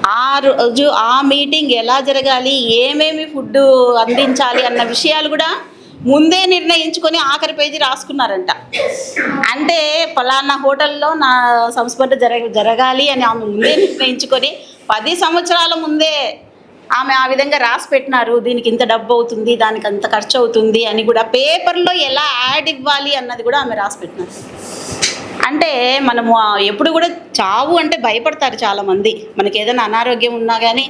ఆ రోజు ఆ మీటింగ్ ఎలా జరగాలి, ఏమేమి ఫుడ్ అందించాలి అన్న విషయాలు కూడా ముందే నిర్ణయించుకొని ఆఖరి పేజీ రాసుకున్నారంట. అంటే పలానా హోటల్లో నా సంస్పర్శ జరగాలి అని ఆమె ముందే నిర్ణయించుకొని 10 సంవత్సరాల ముందే ఆమె ఆ విధంగా రాసి పెట్టినారు. దీనికి ఇంత డబ్బు అవుతుంది, దానికి అంత ఖర్చు అవుతుంది అని కూడా పేపర్లో ఎలా యాడ్ ఇవ్వాలి అన్నది కూడా ఆమె రాసి పెట్టినారు. అంటే మనము ఎప్పుడు కూడా చావు అంటే భయపడతారు చాలామంది. మనకి ఏదైనా అనారోగ్యం ఉన్నా కానీ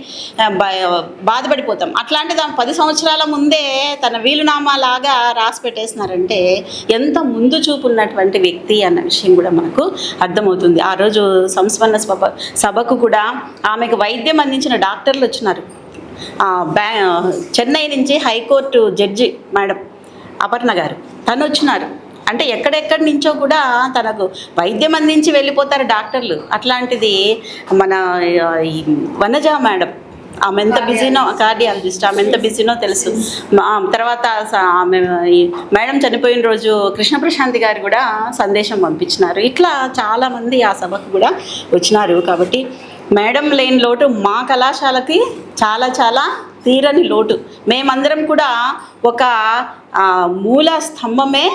బాధపడిపోతాం. అట్లాంటిది 10 సంవత్సరాల ముందే తన వీలునామా లాగా రాసి పెట్టేసినారంటే ఎంత ముందు చూపు ఉన్నటువంటి వ్యక్తి అన్న విషయం కూడా మనకు అర్థమవుతుంది. ఆ రోజు సంస్మరణ సభకు కూడా ఆమెకు వైద్యం అందించిన డాక్టర్లు వచ్చినారు. చెన్నై నుంచి హైకోర్టు జడ్జి మేడం అపర్ణ గారు తను వచ్చినారు. అంటే ఎక్కడెక్కడి నుంచో కూడా తనకు వైద్యం అందించి వెళ్ళిపోతారు డాక్టర్లు. అట్లాంటిది మన వనజ మేడం, ఆమె ఎంత బిజీనో, కార్డియాలజిస్ట్, ఆమె ఎంత బిజీనో తెలుసు. తర్వాత ఆమె మేడం చనిపోయిన రోజు కృష్ణప్రశాంతి గారు కూడా సందేశం పంపించినారు. ఇట్లా చాలామంది ఆ సభకు కూడా వచ్చినారు. కాబట్టి మేడం లేని లోటు మా కళాశాలకి చాలా చాలా తీరని లోటు. మేమందరం కూడా ఒక మూల స్తంభమే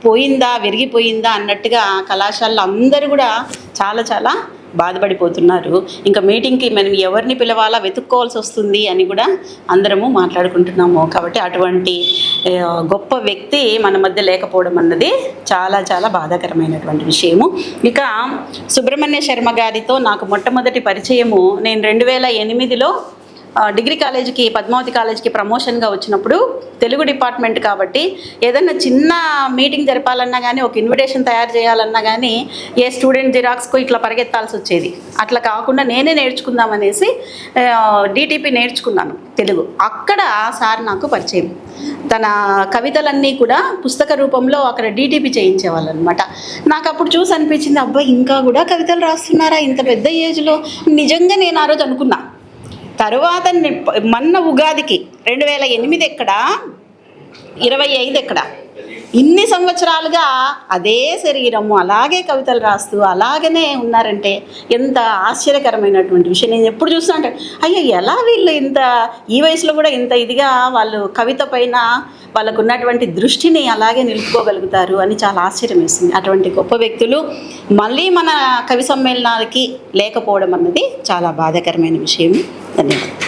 పోయిందా, విరిగిపోయిందా అన్నట్టుగా కళాశాలలో అందరూ కూడా చాలా చాలా బాధపడిపోతున్నారు. ఇంకా మీటింగ్కి మనం ఎవరిని పిలవాలా వెతుక్కోవాల్సి వస్తుంది అని కూడా అందరము మాట్లాడుకుంటున్నాము. కాబట్టి అటువంటి గొప్ప వ్యక్తి మన మధ్య లేకపోవడం అన్నది చాలా చాలా బాధాకరమైనటువంటి విషయము. ఇక సుబ్రహ్మణ్య శర్మ గారితో నాకు మొట్టమొదటి పరిచయము నేను 2008లో డిగ్రీ కాలేజీకి, పద్మావతి కాలేజీకి ప్రమోషన్గా వచ్చినప్పుడు తెలుగు డిపార్ట్మెంట్ కాబట్టి ఏదన్నా చిన్న మీటింగ్ జరపాలన్నా కానీ, ఒక ఇన్విటేషన్ తయారు చేయాలన్నా కానీ ఏ స్టూడెంట్ జిరాక్స్కు ఇట్లా పరిగెత్తాల్సి వచ్చేది. అట్లా కాకుండా నేనే నేర్చుకుందామనేసి డిటిపి నేర్చుకున్నాను తెలుగు. అక్కడ సార్ నాకు పరిచయం. తన కవితలన్నీ కూడా పుస్తక రూపంలో అక్కడ డిటిపి చేయించేవాళ్ళు అనమాట. నాకు అప్పుడు చూసి అనిపించింది, అబ్బాయి ఇంకా కూడా కవితలు రాస్తున్నారా ఇంత పెద్ద ఏజ్లో. నిజంగా నేను ఆ రోజు అనుకున్నా. తరువాత మొన్న ఉగాదికి 2008 ఎక్కడ, 25 ఎక్కడ, ఇన్ని సంవత్సరాలుగా అదే శరీరము అలాగే కవితలు రాస్తూ అలాగనే ఉన్నారంటే ఎంత ఆశ్చర్యకరమైనటువంటి విషయం. నేను ఎప్పుడు చూస్తా అంటే అయ్యో ఎలా వీళ్ళు ఇంత ఈ వయసులో కూడా ఇంత ఇదిగా వాళ్ళు కవిత పైన వాళ్ళకు ఉన్నటువంటి దృష్టిని అలాగే నిలుపుకోగలుగుతారు అని చాలా ఆశ్చర్యం వేస్తుంది. అటువంటి గొప్ప వ్యక్తులు మళ్ళీ మన కవి సమ్మేళనాలకి లేకపోవడం అన్నది చాలా బాధాకరమైన విషయం. ధన్యవాదాలు.